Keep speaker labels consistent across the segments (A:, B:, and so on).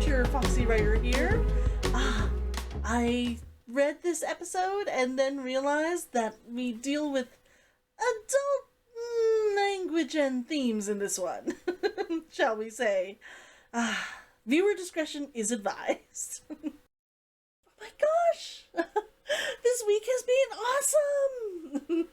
A: Adventure Foxy Writer here. I read this episode and then realized that we deal with adult language and themes in this one, shall we say. Viewer discretion is advised. Oh my gosh! This week has been awesome!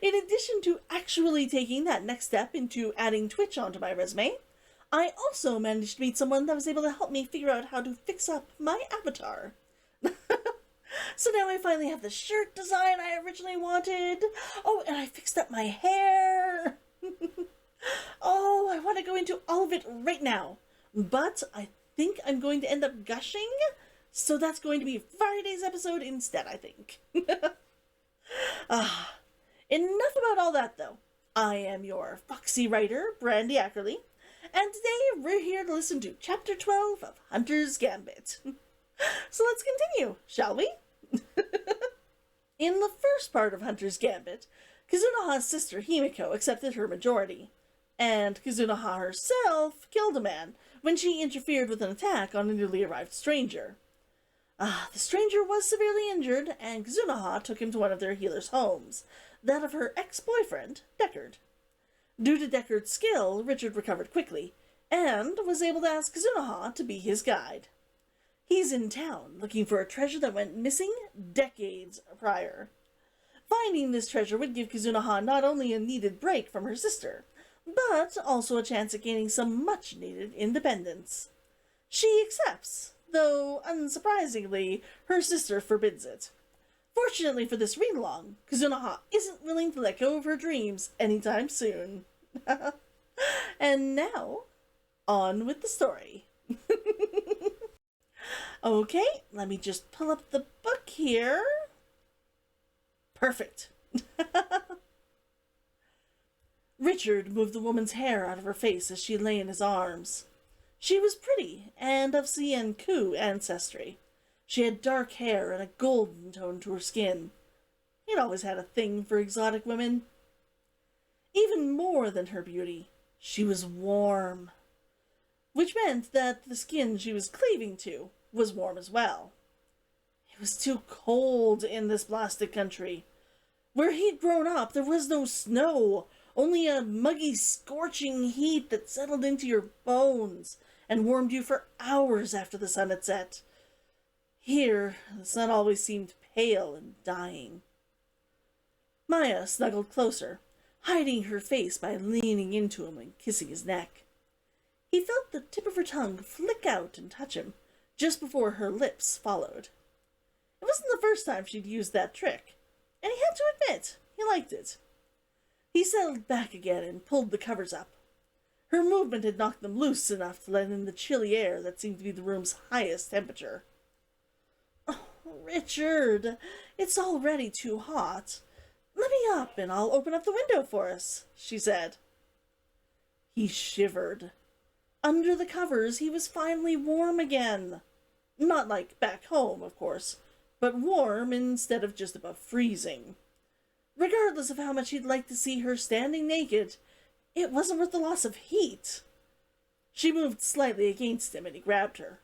A: In addition to actually taking that next step into adding Twitch onto my resume, I also managed to meet someone that was able to help me figure out how to fix up my avatar. So now I finally have the shirt design I originally wanted. Oh, and I fixed up my hair. Oh, I want to go into all of it right now. But I think I'm going to end up gushing, so that's going to be Friday's episode instead, I think. Enough about all that, though. I am your foxy writer, Brandy Ackerley, and today we're here to listen to Chapter 12 of Hunter's Gambit. So let's continue, shall we? In the first part of Hunter's Gambit, Kazunoha's sister Himiko accepted her majority, and Kazunoha herself killed a man when she interfered with an attack on a newly arrived stranger. The stranger was severely injured, and Kazunoha took him to one of their healers' homes, that of her ex-boyfriend, Deckard. Due to Deckard's skill, Richard recovered quickly, and was able to ask Kazunoha to be his guide. He's in town, looking for a treasure that went missing decades prior. Finding this treasure would give Kazunoha not only a needed break from her sister, but also a chance at gaining some much-needed independence. She accepts, though, unsurprisingly, her sister forbids it. Fortunately for this read-along, Kazunoha isn't willing to let go of her dreams anytime soon. And now, on with the story. Okay, let me just pull up the book here. Perfect. Richard moved the woman's hair out of her face as she lay in his arms. She was pretty and of Ku ancestry. She had dark hair and a golden tone to her skin. He'd always had a thing for exotic women. Even more than her beauty, she was warm, which meant that the skin she was cleaving to was warm as well. It was too cold in this blasted country. Where he'd grown up, there was no snow, only a muggy, scorching heat that settled into your bones and warmed you for hours after the sun had set. Here, the sun always seemed pale and dying. Maya snuggled closer, hiding her face by leaning into him and kissing his neck. He felt the tip of her tongue flick out and touch him, just before her lips followed. It wasn't the first time she'd used that trick, and he had to admit he liked it. He settled back again and pulled the covers up. Her movement had knocked them loose enough to let in the chilly air that seemed to be the room's highest temperature. "Oh, Richard, it's already too hot. Let me up and I'll open up the window for us," she said. He shivered. Under the covers, he was finally warm again. Not like back home, of course, but warm instead of just above freezing. Regardless of how much he'd like to see her standing naked, it wasn't worth the loss of heat. She moved slightly against him and he grabbed her.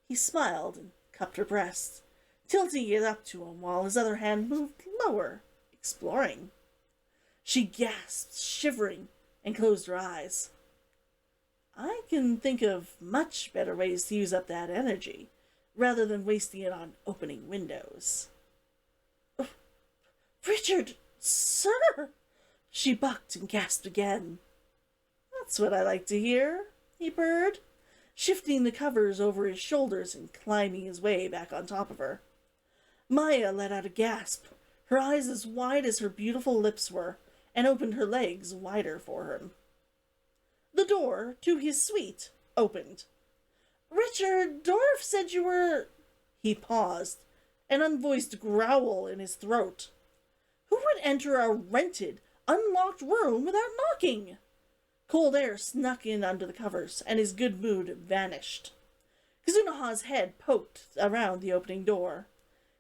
A: He smiled and cupped her breast, tilting it up to him while his other hand moved lower, exploring. She gasped, shivering, and closed her eyes. I can think of much better ways to use up that energy, rather than wasting it on opening windows. "Richard, sir!" She bucked and gasped again. "That's what I like to hear," he purred, shifting the covers over his shoulders and climbing his way back on top of her. Maya let out a gasp, her eyes as wide as her beautiful lips were, and opened her legs wider for him. The door to his suite opened. "Richard, Dorf said you were—" He paused, an unvoiced growl in his throat. Who would enter a rented, unlocked room without knocking? Cold air snuck in under the covers, and his good mood vanished. Kazunoha's head poked around the opening door.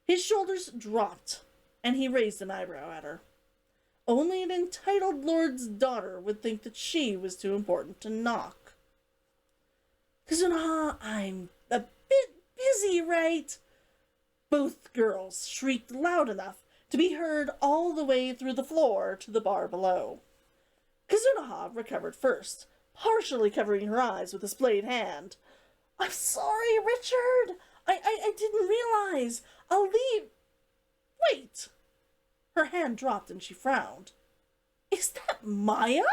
A: His shoulders dropped, and he raised an eyebrow at her. Only an entitled lord's daughter would think that she was too important to knock. Kazuna, I'm a bit busy, right? Both girls shrieked loud enough to be heard all the way through the floor to the bar below. Kazunaha recovered first, partially covering her eyes with a splayed hand. I'm sorry, Richard. I didn't realize. I'll leave. Wait. Her hand dropped and she frowned. Is that Maya?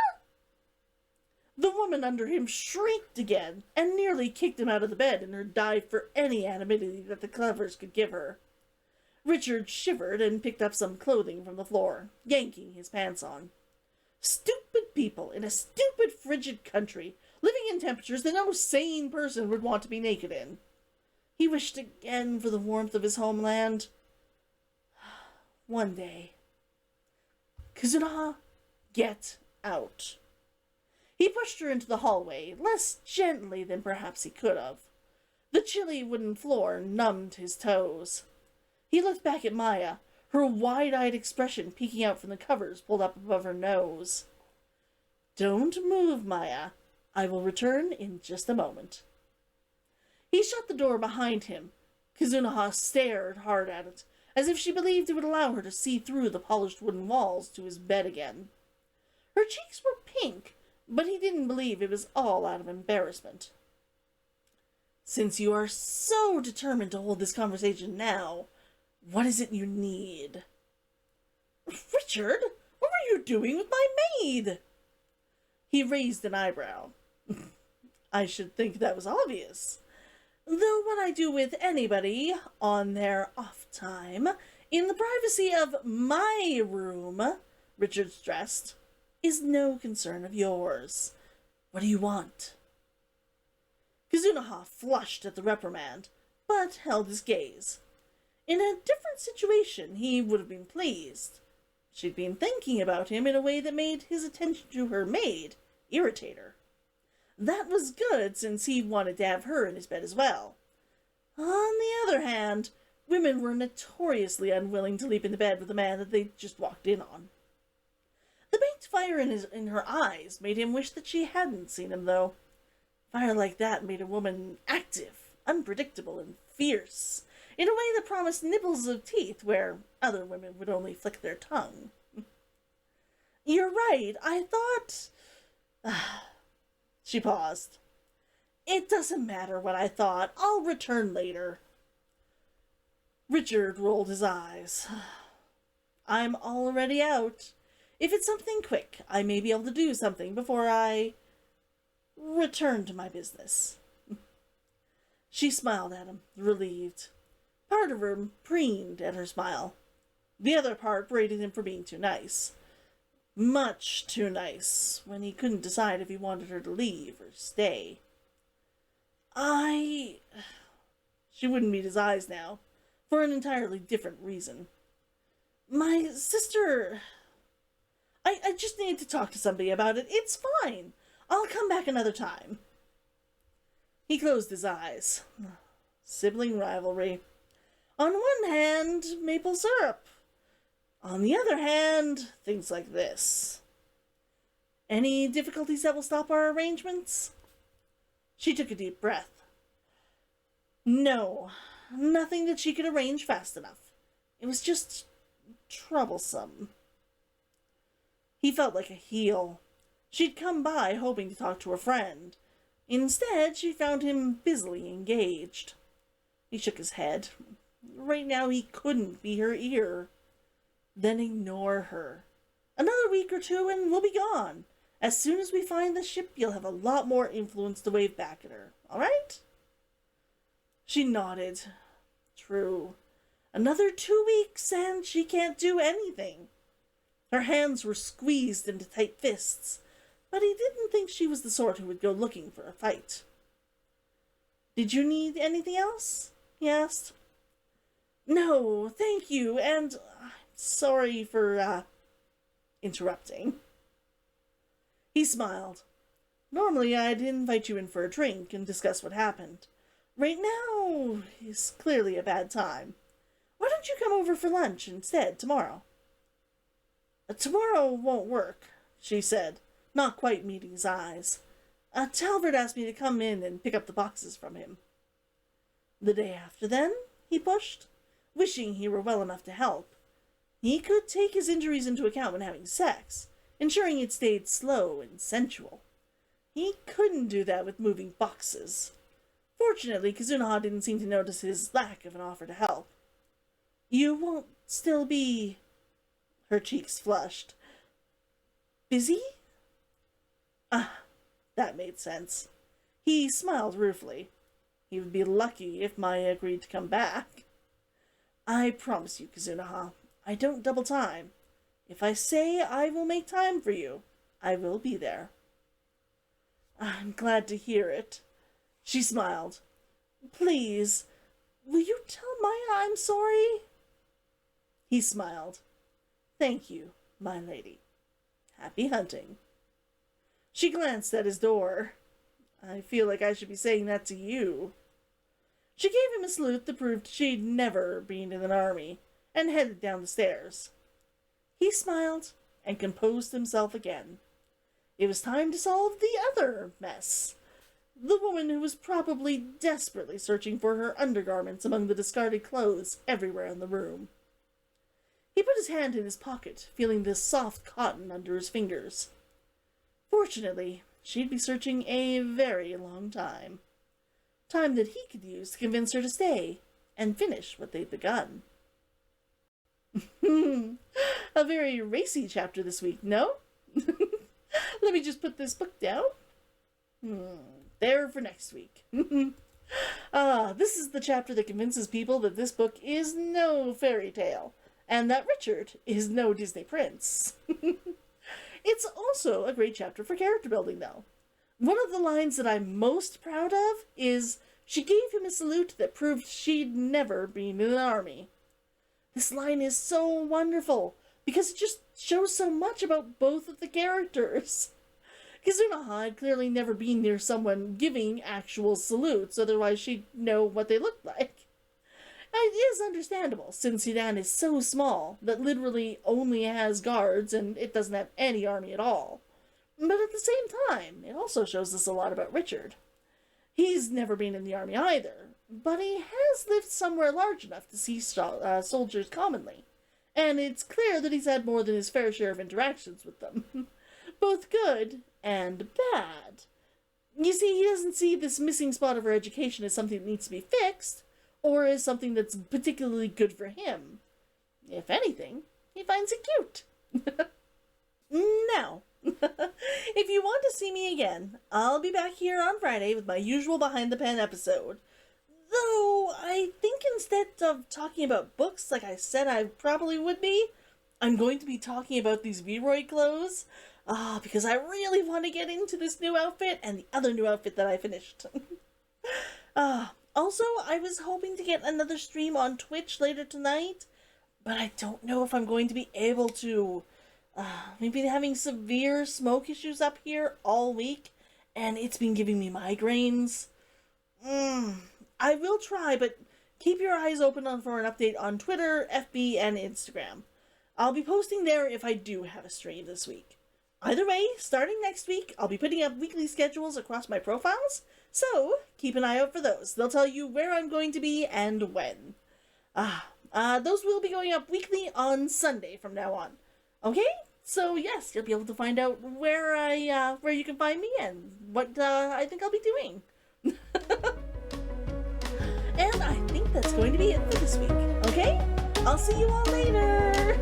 A: The woman under him shrieked again and nearly kicked him out of the bed in her dive for any anonymity that the clevers could give her. Richard shivered and picked up some clothing from the floor, yanking his pants on. Stupid people in a stupid frigid country, living in temperatures that no sane person would want to be naked in. He wished again for the warmth of his homeland. One day. Kazuna, get out. He pushed her into the hallway, less gently than perhaps he could have. The chilly wooden floor numbed his toes. He looked back at Maya, her wide-eyed expression peeking out from the covers pulled up above her nose. Don't move, Maya. I will return in just a moment. He shut the door behind him. Kazunaha stared hard at it, as if she believed it would allow her to see through the polished wooden walls to his bed again. Her cheeks were pink, but he didn't believe it was all out of embarrassment. Since you are so determined to hold this conversation now, what is it you need? Richard, what were you doing with my maid? He raised an eyebrow. I should think that was obvious. Though what I do with anybody on their off time, in the privacy of my room, Richard stressed, is no concern of yours. What do you want? Kazunaha flushed at the reprimand, but held his gaze. In a different situation, he would have been pleased. She'd been thinking about him in a way that made his attention to her maid irritate her. That was good, since he wanted to have her in his bed as well. On the other hand, women were notoriously unwilling to leap into bed with a man that they just walked in on. The baked fire in her eyes made him wish that she hadn't seen him, though. Fire like that made a woman active, unpredictable, and fierce, in a way that promised nipples of teeth where other women would only flick their tongue. You're right, I thought... She paused. It doesn't matter what I thought. I'll return later. Richard rolled his eyes. I'm already out. If it's something quick, I may be able to do something before I return to my business. She smiled at him, relieved. Part of her preened at her smile. The other part braided him for being too nice. Much too nice, when he couldn't decide if he wanted her to leave or stay. She wouldn't meet his eyes now, for an entirely different reason. My sister... I just need to talk to somebody about it. It's fine. I'll come back another time. He closed his eyes. Sibling rivalry. On one hand, maple syrup. On the other hand, things like this. Any difficulties that will stop our arrangements? She took a deep breath. No, nothing that she could arrange fast enough. It was just troublesome. He felt like a heel. She'd come by hoping to talk to a friend. Instead, she found him busily engaged. He shook his head. Right now, he couldn't be her ear. Then ignore her. Another week or two and we'll be gone. As soon as we find the ship, you'll have a lot more influence to wave back at her. All right? She nodded. True. Another 2 weeks and she can't do anything. Her hands were squeezed into tight fists, but he didn't think she was the sort who would go looking for a fight. Did you need anything else? He asked. No, thank you, and I'm sorry for, interrupting. He smiled. Normally I'd invite you in for a drink and discuss what happened. Right now is clearly a bad time. Why don't you come over for lunch instead tomorrow? Tomorrow won't work, she said, not quite meeting his eyes. Talbert asked me to come in and pick up the boxes from him. The day after then, he pushed, wishing he were well enough to help. He could take his injuries into account when having sex, ensuring it stayed slow and sensual. He couldn't do that with moving boxes. Fortunately, Kazunaha didn't seem to notice his lack of an offer to help. You won't still be... Her cheeks flushed. Busy? That made sense. He smiled ruefully. He would be lucky if Maya agreed to come back. I promise you, Kazunaha, I don't double time. If I say I will make time for you, I will be there. I'm glad to hear it. She smiled. Please, will you tell Maya I'm sorry? He smiled. Thank you, my lady. Happy hunting. She glanced at his door. I feel like I should be saying that to you. She gave him a salute that proved she'd never been in an army, and headed down the stairs. He smiled and composed himself again. It was time to solve the other mess. The woman who was probably desperately searching for her undergarments among the discarded clothes everywhere in the room. He put his hand in his pocket, feeling the soft cotton under his fingers. Fortunately, she'd be searching a very long time. Time that he could use to convince her to stay and finish what they'd begun. A very racy chapter this week, no? Let me just put this book down. There for next week. This is the chapter that convinces people that this book is no fairy tale, and that Richard is no Disney prince. It's also a great chapter for character building, though. One of the lines that I'm most proud of is, she gave him a salute that proved she'd never been in an army. This line is so wonderful, because it just shows so much about both of the characters. Kazunaha had clearly never been near someone giving actual salutes, otherwise she'd know what they looked like. It is understandable, since Sudan is so small that literally only has guards and it doesn't have any army at all. But at the same time, it also shows us a lot about Richard. He's never been in the army either, but he has lived somewhere large enough to see soldiers commonly, and it's clear that he's had more than his fair share of interactions with them, both good and bad. You see, he doesn't see this missing spot of her education as something that needs to be fixed, or as something that's particularly good for him. If anything, he finds it cute. Now, if you want to see me again, I'll be back here on Friday with my usual Behind the Pen episode. Though, I think instead of talking about books like I said I probably would be, I'm going to be talking about these Leroy clothes. Because I really want to get into this new outfit and the other new outfit that I finished. Also, I was hoping to get another stream on Twitch later tonight, but I don't know if I'm going to be able to. We've been having severe smoke issues up here all week, and it's been giving me migraines. I will try, but keep your eyes open for an update on Twitter, FB, and Instagram. I'll be posting there if I do have a stream this week. Either way, starting next week, I'll be putting up weekly schedules across my profiles, so keep an eye out for those. They'll tell you where I'm going to be and when. Those will be going up weekly on Sunday from now on. Okay? So yes, you'll be able to find out where you can find me and what I think I'll be doing. And I think that's going to be it for this week. Okay? I'll see you all later.